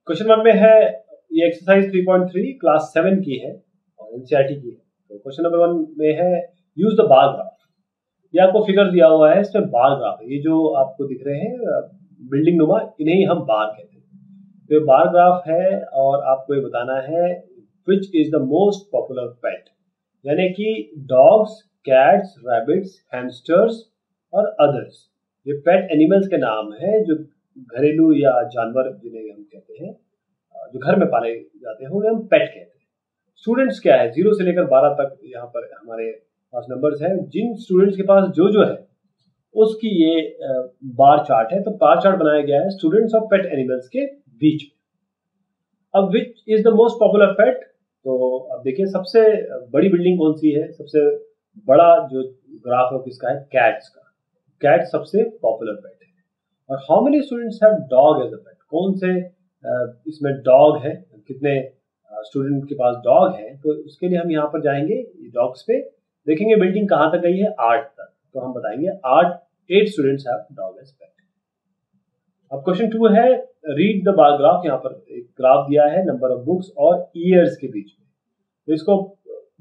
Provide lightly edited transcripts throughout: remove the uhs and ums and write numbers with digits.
Question 1 में है, ये एक्सरसाइज 3.3 क्लास 7 की है और एनसीईआरटी की है। तो क्वेश्चन नंबर 1 में है यूज द बार ग्राफ। ये आपको फिगर दिया हुआ है, इसमें बार ग्राफ है। ये जो आपको दिख रहे हैं बिल्डिंग नुमा, इन्हें हम बार कहते हैं। तो ये बार ग्राफ है और आपको ये बताना है which is the most popular pet, यानी कि डॉग्स, कैट्स, रैबिट्स, हैमस्टर्स और अदर्स। ये पेट एनिमल्स के नाम है जो घरेलू या जानवर जिन्हें हम कहते हैं, जो घर में पाले जाते हैं, उन्हें हम पेट कहते हैं। स्टूडेंट्स क्या है, 0 से लेकर 12 तक यहाँ पर हमारे पास नंबर्स हैं। जिन स्टूडेंट्स के पास जो है उसकी ये बार चार्ट है। तो बार चार्ट बनाया गया है स्टूडेंट्स और पेट एनिमल्स के बीच में। अब which is the most popular pet, तो अब देखिए सबसे बड़ी बिल्डिंग कौन सी है, सबसे बड़ा जो ग्राफ है किसका है, कैट्स का। कैट सबसे पॉपुलर पेट है। और how many students have dog as a pet, कौन से इसमें डॉग है, कितने स्टूडेंट के पास डॉग है। तो उसके लिए हम यहाँ पर जाएंगे डॉग्स पे, देखेंगे बिल्डिंग कहाँ तक गई है, 8 तक। तो हम बताएंगे 8 students have dog as pet. अब क्वेश्चन 2 है रीड द बार ग्राफ। यहाँ पर एक ग्राफ दिया है नंबर ऑफ बुक्स और ईयर्स के बीच में। तो इसको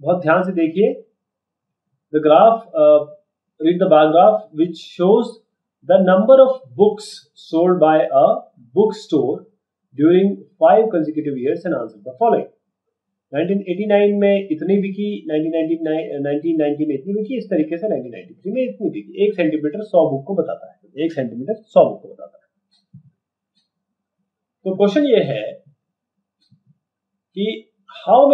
बहुत ध्यान से देखिए। The graph, read the bar graph which shows the number of books sold by a bookstore during 5 consecutive years and answer the following. 1989 में इतनी बिकी, 1990 में इतनी बिकी, इस तरीके से 1993 में इतनी बिकी। 1 सेंटीमीटर 100 बुक को बताता है, 1 सेंटीमीटर 100 बुक को बताता है। तो क्वेश्चन ये है कि how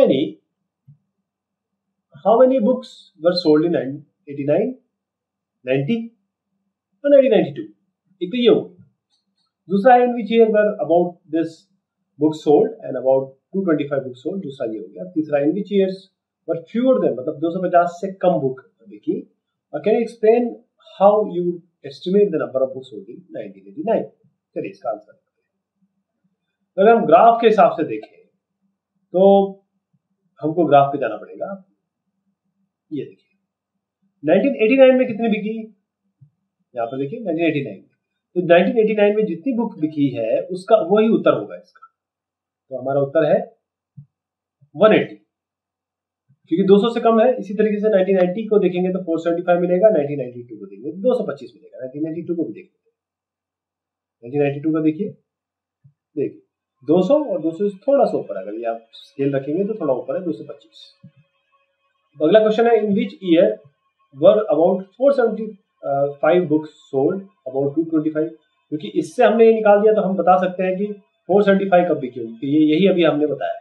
many books were sold in 89, 90 और 1992। एक तो ये हो गया। दूसरा है in which year were about this book sold and about 225 book sold, दूसरा ये हो गया। तीसरा in which years were fewer than, मतलब 250 से कम बुक बिकी। और can you explain how you estimate the number of books sold in 1989। चलिए इसका आंसर तो अगर हम ग्राफ के हिसाब से देखें तो हमको ग्राफ पे जाना पड़ेगा। ये देखिए 1989 में कितनी बिकी, यहाँ पर देखिए 1989 में। तो 1989 में जितनी बुक बिकी है उसका वही उत्तर होगा इसका। तो हमारा उत्तर है 180, क्योंकि 200 से कम है। इसी तरीके से 1990 को देखेंगे तो 475 मिलेगा, 1992 को देखेंगे तो 225 मिलेगा। 1992 को भी देख लेते हैं। 1992 का देखिए 200 और 200 से थोड़ा सा ऊपर, अगर ये आप स्केल रखेंगे तो थोड़ा ऊपर है, 225। अगला क्वेश्चन है in which year were about 475 books sold about 225। क्योंकि इससे हमने ये निकाल दिया तो हम बता सकते हैं कि 475 कब बिकी होगी, क्योंकि यही अभी हमने बताया।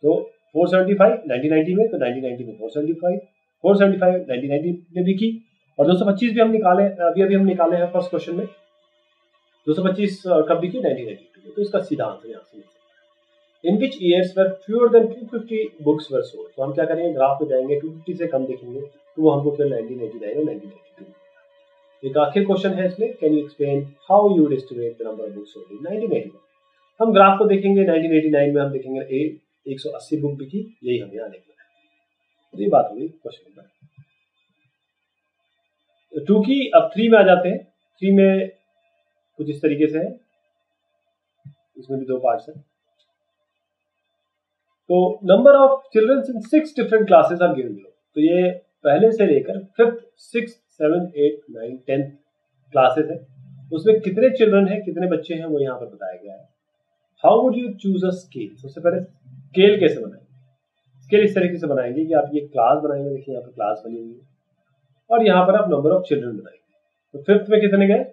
तो 475 1990 में, तो 1990 में 475 1990 में बिकी। और 225 भी हम निकाले, अभी हम निकाले हैं फर्स्ट क्वेश्चन में। 225 कब बिकी, 1992 में। तो इसका सीधा आंसर यहाँ से मिल सकता है। In which years were fewer than 250 books were sold. तो हम क्या करेंगे, ग्राफ में जाएंगे, 250 से कम देखेंगे तो वो हमको फिर 1989 और 1992। एक आखिर क्वेश्चन है इसमें, can you explain how you would estimate the number of books sold in 1989। हम ग्राफ को देखेंगे, 1989 में हम देखेंगे 180 बुक बिकी, यही हम यहाँ देखना है। तो ये बात हुई क्वेश्चन नंबर 2 की। अब 3 में आ जाते हैं। 3 में कुछ इस तरीके से है, इसमें भी 2 पार्ट्स हैं। तो number of children in 6 different classes are given below. तो ये पहले से लेकर 5th, 6th, 7th, 8th, 9th, 10th classes है। उसमें कितने चिल्ड्रन है, कितने बच्चे हैं, वो यहाँ पर बताया गया है। How would you choose a scale. सबसे पहले स्केल कैसे बनाएंगे। स्केल इस तरीके से बनाएंगे कि आप ये क्लास बनाएंगे, देखिए यहाँ पर क्लास बनी हुई है, और यहाँ पर आप नंबर ऑफ चिल्ड्रन बनाएंगे। तो 5th में कितने गए,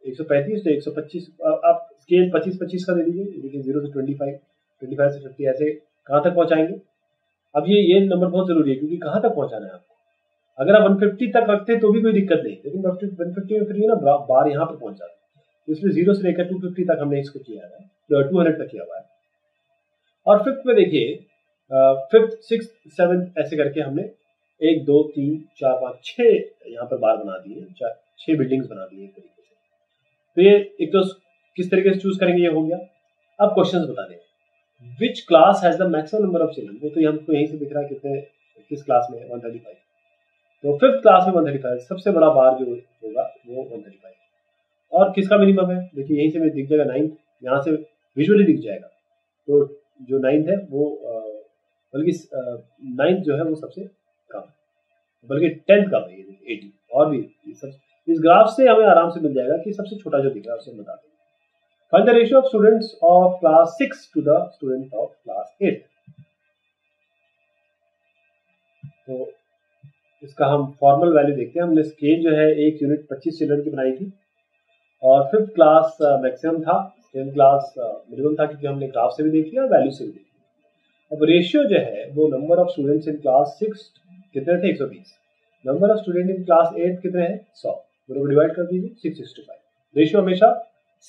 135, तो 125। आप स्केल 25-25 का दे दीजिए, देखिए 0 से 25, 25 से 50, ऐसे कहाँ तक पहुंचाएंगे। अब ये नंबर बहुत जरूरी है, क्योंकि कहाँ तक पहुंचाना है आपको। अगर आप 150 तक रखते तो भी कोई दिक्कत नहीं, लेकिन 150 में फिर ये ना बार यहाँ पर पहुंच जाता है। इसलिए 0 से लेकर 250 तक हमने इसको किया है, 200 तक किया हुआ है। और 5th में देखिए 5th, 6th, 7th ऐसे करके हमने 1, 2, 3, 4, 5, 6 यहाँ पर बार बना दिए, 6 बिल्डिंग्स बना दी एक तरीके से। तो ये एक तो किस तरीके से चूज करेंगे, ये हो गया। अब क्वेश्चन बता दें, which class has the maximum number of children. वो तो हमको यहीं से दिख रहा है कितने, किस क्लास में है, 135। तो 5th क्लास में 135, सबसे बड़ा बार जो होगा वो 135। और किसका मिनिमम है, देखिए यहीं से दिख जाएगा 9, यहाँ से विजुअली दिख जाएगा। तो जो 9th है वो बल्कि 9th जो है वो सबसे कम है, बल्कि 10th कम है, ये 80 और भी ये सब इस ग्राफ से हमें आराम से मिल जाएगा कि सबसे छोटा जो दिख रहा है उसे हम बता देंगे। Find the ratio of students of class 6 to the student of class 8। तो इसका हम फॉर्मल वैल्यू देखते हैं। हमने स्केल जो है 1 यूनिट 25 चिल्ड्रन की बनाई थी और 5th क्लास मैक्सिमम था, 10th क्लास मिनिमम था, क्योंकि हमने ग्राफ से भी देख लिया और वैल्यू से भी देख लिया। अब रेशियो जो है वो number of students in class 6 कितने थे, 120। Number of student in class 8 कितने हैं, 100। दोनों को डिवाइड कर दीजिए, 6:5। रेशियो हमेशा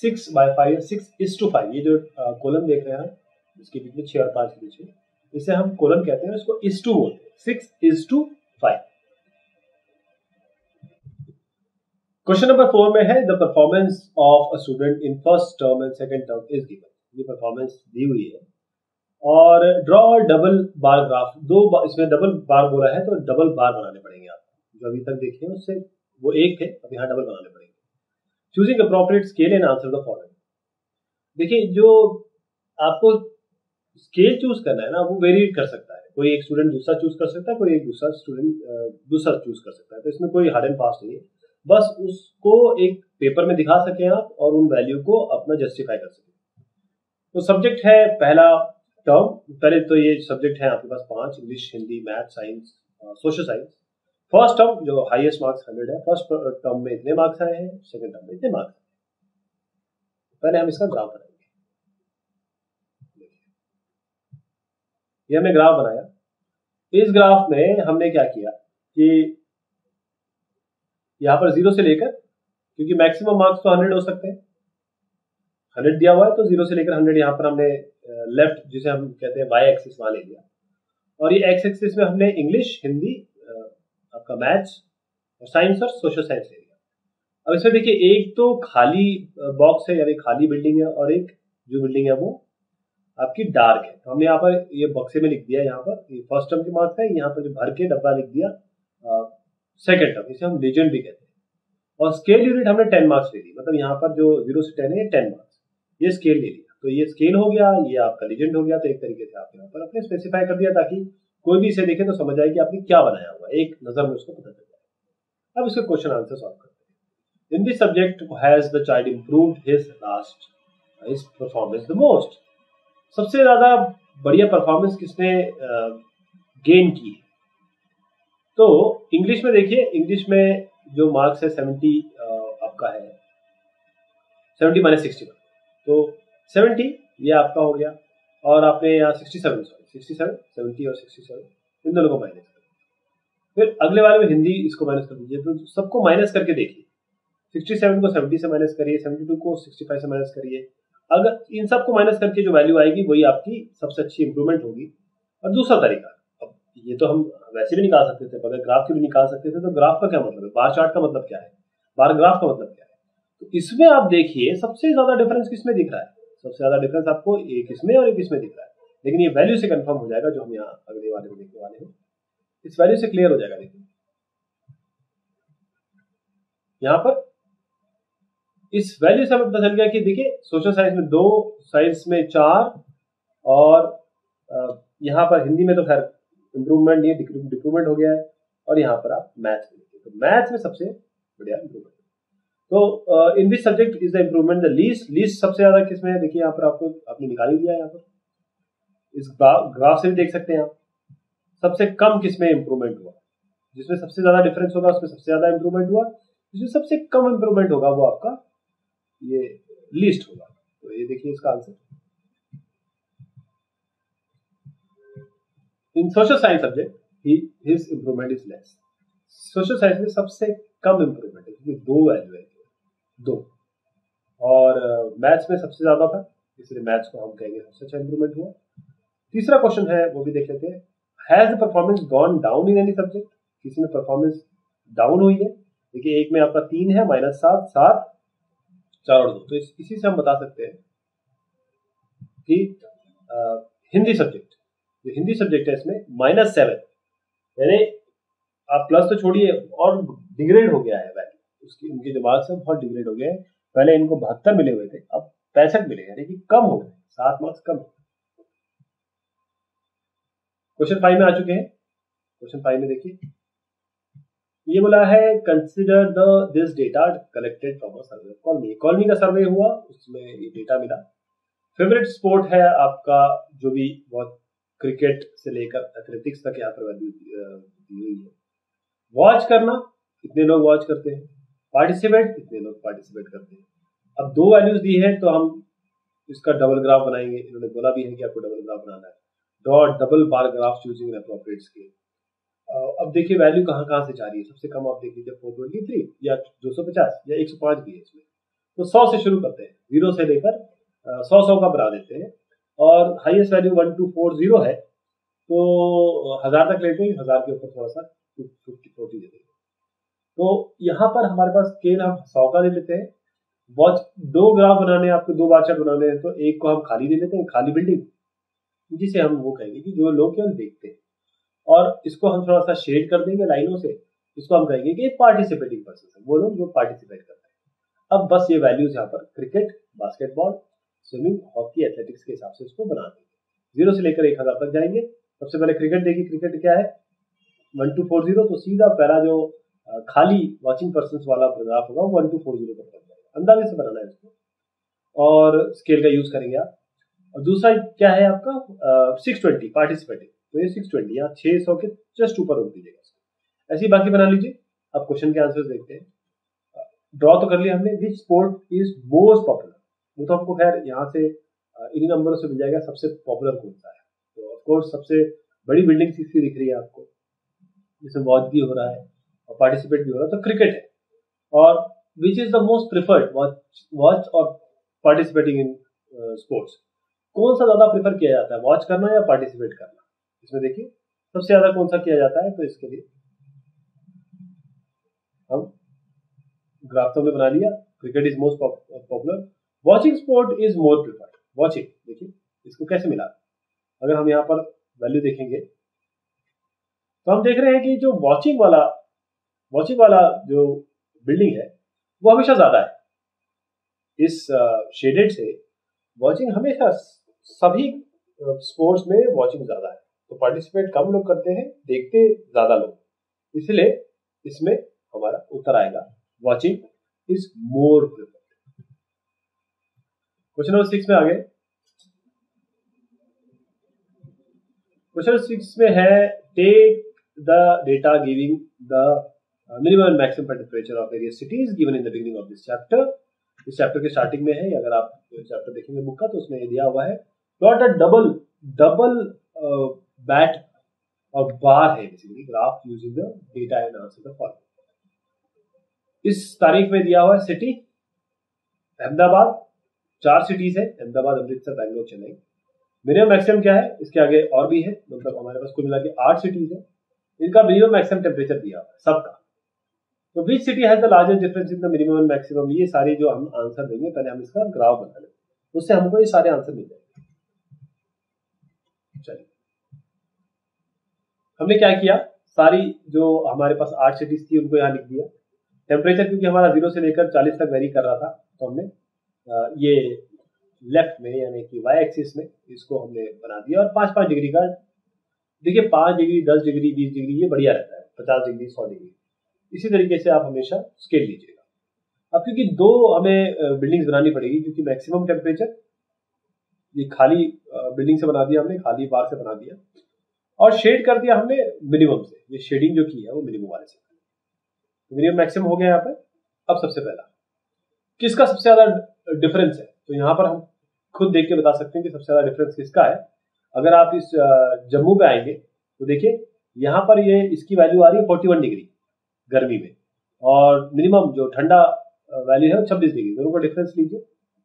6/5 6:5। ये जो कॉलम देख रहे हैं इसके बीच में 6 और 5 के बीच में, इसे हम कॉलम कहते हैं, इसको इस टू बोलते हैं, 6:5। क्वेश्चन नंबर 4 में है the performance of a student in first term and second term is given. ये परफॉर्मेंस दी हुई है और ड्रॉ डबल बार ग्राफ। इसमें डबल बार बोला है तो डबल बार बनाने पड़ेंगे आपको, जो अभी तक देखे उससे वो एक थे, अब यहाँ डबल बनाने पड़ेंगे। Choosing appropriate scale and answer the following. देखिए, जो आपको स्केल चूज करना है ना, वो वेरी कर सकता है। कोई एक स्टूडेंट दूसरा चूज कर सकता है, कोई एक दूसरा स्टूडेंट दूसरा चूज कर सकता है। तो इसमें कोई हार्ड एंड फास्ट नहीं है, बस उसको एक पेपर में दिखा सकें आप और उन वैल्यू को अपना जस्टिफाई कर सकें। तो सब्जेक्ट है पहला टर्म। पहले तो ये सब्जेक्ट है आपके पास 5, English, Hindi, math, science, social science. First term जो हाईएस्ट मार्क्स 100 है, फर्स्ट टर्म में इतने मार्क्स आए हैं, सेकंड टर्म में इतने मार्क्स। पहले हम इसका ग्राफ बनाएंगे। ये हमने ग्राफ बनाया। इस ग्राफ में हमने क्या किया कि यहां पर 0 से लेकर, क्योंकि मैक्सिमम मार्क्स तो 100 हो सकते हैं, 100 दिया हुआ है तो 0 से लेकर 100 यहां पर हमने लेफ्ट, जिसे हम कहते हैं वाई एक्सिस, वहां ले लिया। और ये एक्स एक्सिस में हमने इंग्लिश, हिंदी, आपका मैथ्स और साइंस और सोशल साइंस ले लिया। अब इसमें देखिए, एक तो खाली बॉक्स है, यानी खाली बिल्डिंग है, और एक जो बिल्डिंग है वो आपकी डार्क है। तो हमने यहाँ पर ये बक्से में लिख दिया, यहाँ पर ये फर्स्ट टर्म के मार्क्स है, यहाँ पर जो भर के डब्बा लिख दिया सेकंड टर्म, इसे हम लीजेंड भी कहते हैं। और स्केल यूनिट हमने 10 मार्क्स ले ली, मतलब यहाँ पर जो 0 से 10 है ये 10 मार्क्स, ये स्केल ले लिया। तो ये स्केल हो गया, ये आपका लीजेंड हो गया। तो एक तरीके से आप यहाँ पर अपने स्पेसिफाई कर दिया ताकि कोई भी इसे देखे तो समझ आए कि आपने क्या बनाया हुआ है, एक नजर में उसको पता चल जाए। अब इसका क्वेश्चन आंसर सॉल्व करते हैं। In this subject has the child improved his performance the most. सबसे ज्यादा बढ़िया परफॉर्मेंस किसने गेन की है? तो इंग्लिश में देखिए, इंग्लिश में जो मार्क्स है 70 आपका है 70 - 61, तो 70 ये आपका हो गया। और आपने यहाँ 67 70 और 67 इन दोनों को माइनस कर, फिर अगले वाले में हिंदी, इसको माइनस कर दीजिए। तो सबको माइनस करके देखिए, 67 को 70 से माइनस करिए, 72 को 65 से माइनस करिए। अगर इन सबको माइनस करके जो वैल्यू आएगी वही आपकी सबसे अच्छी इंप्रूवमेंट होगी। और दूसरा तरीका, अब ये तो हम वैसे भी निकाल सकते थे, अगर ग्राफ के भी निकाल सकते थे। तो ग्राफ का क्या मतलब है, बार चार्ट का मतलब क्या है, बार ग्राफ का मतलब क्या है? तो इसमें आप देखिए सबसे ज्यादा डिफरेंस किसमें दिख रहा है, सबसे ज्यादा डिफरेंस आपको एक इसमें और एक इसमें दिख रहा है। लेकिन ये वैल्यू से कंफर्म हो जाएगा, जो हम यहाँ अगले वाले में देखने वाले हैं, इस वैल्यू से क्लियर हो जाएगा। देखिए यहाँ पर इस वैल्यू से हमें पता चल गया कि देखिए, सोशल साइंस में 2, साइंस में 4, और यहाँ पर हिंदी में तो खैर इंप्रूवमेंट नहीं है, डिक्रूवमेंट हो गया है। और यहाँ पर आप मैथ्स में देखिए, तो मैथ्स में सबसे बढ़िया इंप्रूवमेंट। तो in this subject is the improvement the least सबसे ज्यादा किसमें है? देखिए यहाँ पर आपको आपने निकाल ही दिया, यहाँ पर इस ग्राफ से भी देख सकते हैं आप। सबसे कम किसमें इंप्रूवमेंट हुआ? जिसमें सबसे ज्यादा डिफरेंस होगा उसमें सबसे ज्यादा इंप्रूवमेंट हुआ, जिसमें सबसे कम इंप्रूवमेंट होगा वो आपका ये लीस्ट होगा। तो ये देखिए इसका answer. In social science subject his improvement is less. Social science में सबसे कम इंप्रूवमेंट है, क्योंकि 2 वैल्यू है, 2। और मैथ्स में सबसे ज्यादा था, इसलिए मैथ्स को हम कहेंगे सबसे अच्छा इंप्रूवमेंट हुआ। तीसरा क्वेश्चन है, वो भी देख लेते हैं। Has the performance gone down in any subject? किसी में परफॉर्मेंस डाउन हुई है? देखिए एक में आपका 3 है, -7, 7, 4 और 2। तो इसी से हम बता सकते हैं कि हिंदी सब्जेक्ट, जो हिंदी सब्जेक्ट है इसमें -7, यानी आप प्लस तो छोड़िए और डिग्रेड हो गया है वैल्यू उसकी, उनके दिमाग से बहुत डिग्रेड हो गए। पहले इनको 72 मिले हुए थे, अब 65 मिले, यानी कि कम हो गए, 7 मार्क्स कम। क्वेश्चन 5 में आ चुके हैं। क्वेश्चन 5 में देखिए, ये बोला है consider the this data collected from a survey colony. Colony का सर्वे हुआ, उसमें ये डेटा मिला। फेवरेट स्पोर्ट है आपका जो भी बहुत, क्रिकेट से लेकर एथलेटिक्स तक यहाँ पर वैल्यू दी हुई है। वॉच करना, कितने लोग वॉच करते हैं। पार्टिसिपेट, कितने लोग पार्टिसिपेट करते हैं। अब दो वैल्यूज दी है तो हम इसका डबल ग्राफ बनाएंगे। इन्होंने बोला भी है कि आपको डबल ग्राफ बनाना है। Draw double bar graph using N appropriate scale. अब देखिए वैल्यू कहाँ कहाँ से जा रही है। सबसे कम आप देख लीजिए 423 या 250 या 105 भी है इसमें। तो 100 से शुरू करते हैं, 0 से लेकर 100 का बना देते हैं। और हाईएस्ट वैल्यू 1240 है, तो 1000 तक लेते हैं। 1000 के ऊपर थोड़ा सा 240 देते हैं। तो यहाँ पर हमारे पास स्केल हम 100 का ले लेते हैं। वॉच दो ग्राफ बनाने, आपको दो बार चार्ट बनाने हैं, तो एक को हम खाली ले लेते हैं, खाली बिल्डिंग, जिसे हम वो कहेंगे कि जो लोग केवल देखते हैं। और इसको हम थोड़ा सा शेड कर देंगे लाइनों से। इसको हम कहेंगे कि पार्टिसिपेटिंग पर्सन है, वो लोग जो पार्टिसिपेट करते हैं। अब बस ये वैल्यूज यहाँ पर cricket, basketball, swimming, hockey, athletics के हिसाब से इसको बना देंगे। 0 से लेकर 1000 तक जाएंगे। सबसे पहले क्रिकेट देखिए, क्रिकेट क्या है 1240, तो सीधा पहला जो खाली वॉचिंग पर्सन वाला ग्राफ होगा वो 1240 तक लग जाएगा। अंदाजे से बनाना है इसको और स्केल का यूज करेंगे आप। और दूसरा क्या है आपका 620 पार्टिसिपेटिंग, तो ये 620 यहाँ 600 के जस्ट ऊपर रोक दीजिएगा। ऐसे ही बाकी बना लीजिए। अब क्वेश्चन के आंसर देखते हैं। ड्रॉ तो कर लिया हमने। Which sport is most popular, वो तो हमको खैर यहाँ से इन्हीं नंबरों से मिल जाएगा सबसे पॉपुलर कौन सा है। तो ऑफकोर्स सबसे बड़ी बिल्डिंग किसकी दिख रही है आपको, जिसमें वॉच भी हो रहा है और पार्टिसिपेट भी हो रहा है, तो क्रिकेट है। और विच is the most preferred, watch और पार्टिसिपेटिंग इन स्पोर्ट्स, कौन सा ज्यादा प्रेफर किया जाता है, वॉच करना या पार्टिसिपेट करना। इसमें देखिए सबसे ज्यादा कौन सा किया जाता है, तो इसके लिए हम ग्राफ तो हमने बना लिया। Cricket is most popular, watching sport is more preferred. Watching देखिए इसको कैसे मिला। अगर हम यहाँ पर वैल्यू देखेंगे तो हम देख रहे हैं कि जो वॉचिंग वाला जो बिल्डिंग है वो हमेशा ज्यादा है। इस शेडेड से वॉचिंग हमेशा सभी स्पोर्ट्स में वॉचिंग ज्यादा है। तो पार्टिसिपेट कम लोग करते हैं, देखते ज्यादा लोग, इसलिए इसमें हमारा उत्तर आएगा watching is more preferred. Question number 6 में आ गए। क्वेश्चन 6 में है take the data giving the minimum and maximum temperature of various cities given in the beginning of this chapter. इस चैप्टर के स्टार्टिंग में है, अगर आप चैप्टर देखेंगे बुक का तो उसमें ये दिया हुआ है। प्लॉट अ डबल बैट और बार है basically graph using the data and answer the following. इस तारीख में दिया हुआ है सिटी अहमदाबाद, 4 सिटीज है अहमदाबाद, अमृतसर, बैंगलोर, चेन्नई। मिनिमम मैक्सिमम क्या है, इसके आगे और भी है, मतलब हमारे पास कुल मिला के 8 सिटीज है। इनका मिनिमम मैक्सिमम टेम्परेचर दिया हुआ है सबका। तो which city has the largest difference in the minimum and maximum, ये सारे जो हम आंसर देंगे पहले हम इसका ग्राफ बना लेंगे, उससे हमको ये सारे आंसर मिल जाएंगे। चलिए हमने क्या किया, सारी जो हमारे पास 8 सिटीज थी उनको यहाँ लिख दिया। टेम्परेचर क्योंकि हमारा 0 से लेकर 40 तक वेरी कर रहा था, तो हमने ये लेफ्ट में यानी कि वाई एक्सिस में इसको हमने बना दिया। और 5-5 डिग्री का देखिए, 5 डिग्री, 10 डिग्री, 20 डिग्री ये बढ़िया रहता है, 50 डिग्री, 100 डिग्री, इसी तरीके से आप हमेशा स्केल लीजिएगा। अब क्योंकि दो हमें बिल्डिंग्स बनानी पड़ेगी, क्योंकि मैक्सिमम टेम्परेचर ये खाली बिल्डिंग से बना दिया हमने, खाली बार से बना दिया, और शेड कर दिया हमने मिनिमम से। ये शेडिंग जो की है वो मिनिमम वाले से, मिनिमम मैक्सिमम हो गया यहाँ पर। अब सबसे पहला किसका सबसे ज्यादा डिफरेंस है, तो यहाँ पर हम खुद देख के बता सकते हैं कि सबसे ज्यादा डिफरेंस किसका है। अगर आप इस जम्मू पे आएंगे तो देखिए यहाँ पर ये इसकी वैल्यू आ रही है 41 डिग्री गर्मी में, और मिनिमम जो ठंडा वैल्यू है 26 डिग्री। दोनों का डिफरेंस लीजिए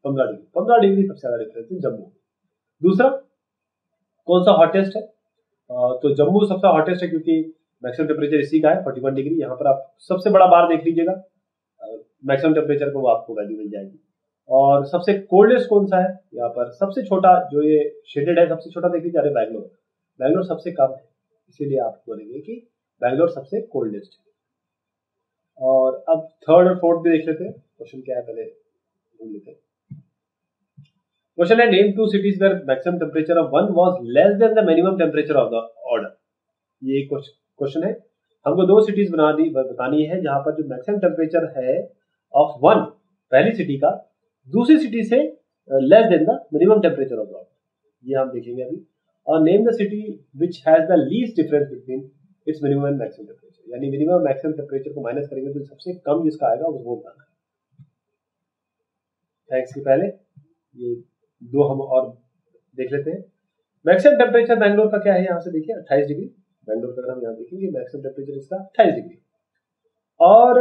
15 डिग्री। 15 डिग्री सबसे ज्यादा डिफरेंस है जम्मू। दूसरा कौन सा हॉटेस्ट है, तो जम्मू सबसे हॉटेस्ट है क्योंकि मैक्सिमम टेम्परेचर इसी का है 41 डिग्री। यहाँ पर आप सबसे बड़ा बार देख लीजिएगा, मैक्सिमम टेम्परेचर को आपको वैल्यू मिल जाएगी। और सबसे कोल्डेस्ट कौन सा है, यहाँ पर सबसे छोटा जो ये शेडेड है सबसे छोटा देख लीजिए, अरे बैंगलोर सबसे कम है, इसीलिए आप बोलेंगे कि बैंगलोर सबसे कोल्डेस्ट है। और अब थर्ड और फोर्थ भी देख लेते हैं। क्वेश्चन क्या है पहले ढूंढ लेते हैं। क्वेश्चन है name two cities where maximum temperature of one was less than the minimum temperature of the order. ये क्वेश्चन है, हमको दो सिटीज बतानी है जहां पर जो मैक्सिमम टेम्परेचर है ऑफ वन, पहली सिटी का, दूसरी सिटी से less than the minimum temperature of the order. ये हम देखेंगे अभी। और name the city which has the least difference between its minimum and maximum temperature, यानी मिनिमम मैक्सिमम टेम्परेचर को माइनस करेंगे तो सबसे कम जिसका आएगा वो बताना है। थैंक्स के पहले ये दो हम और देख लेते हैं। मैक्सिमम टेम्परेचर बैंगलोर का क्या है, यहाँ से देखिए 28 डिग्री। बैंगलोर का हम यहाँ देखेंगे मैक्सिमम टेम्परेचर इसका 28 डिग्री। और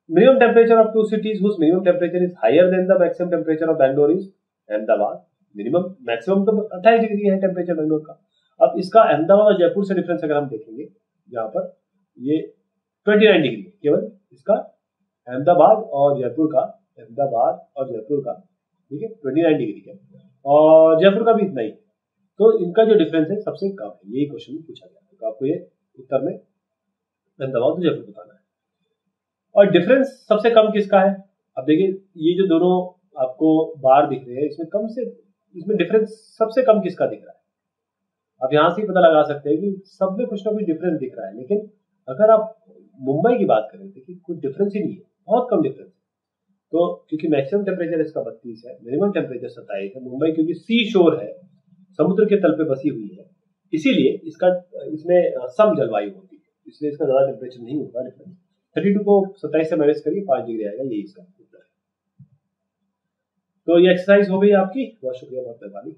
minimum temperature of two cities whose minimum temperature is higher than the maximum temperature of Bangalore is Ahmedabad. Minimum maximum तो 28 डिग्री है टेम्परेचर बैंगलोर का। अब इसका अहमदाबाद और जयपुर से डिफरेंस अगर हम देखेंगे, यहाँ पर ये 29 डिग्री केवल इसका अहमदाबाद और जयपुर का, ठीक है 29 डिग्री है, और जयपुर का भी इतना ही। तो इनका जो डिफरेंस है सबसे कम है, यही क्वेश्चन में पूछा गया। तो आपको ये उत्तर में अहमदाबाद और जयपुर बताना है। और डिफरेंस सबसे कम किसका है, अब देखिए ये जो दोनों आपको बार दिख रहे हैं इसमें डिफरेंस सबसे कम किसका दिख रहा है। आप यहां से ही पता लगा सकते हैं कि सब में कुछ ना कुछ डिफरेंस दिख रहा है, लेकिन अगर आप मुंबई की बात करें देखिए कुछ डिफरेंस ही नहीं है, बहुत कम डिफरेंस है। तो क्योंकि मैक्सिमम टेम्परेचर इसका 32 है, मिनिमम टेम्परेचर 27 है। मुंबई क्योंकि सी शोर है, समुद्र के तल पे बसी हुई है, इसीलिए इसमें सम जलवायु होती है, इसलिए इसका ज्यादा टेम्परेचर नहीं होगा डिफरेंस। 32 को 27 से माइनस करिए 5 डिग्री आएगा, यही इसका उत्तर है। तो ये एक्सरसाइज हो गई आपकी। बहुत शुक्रिया, बहुत मेहरबानी।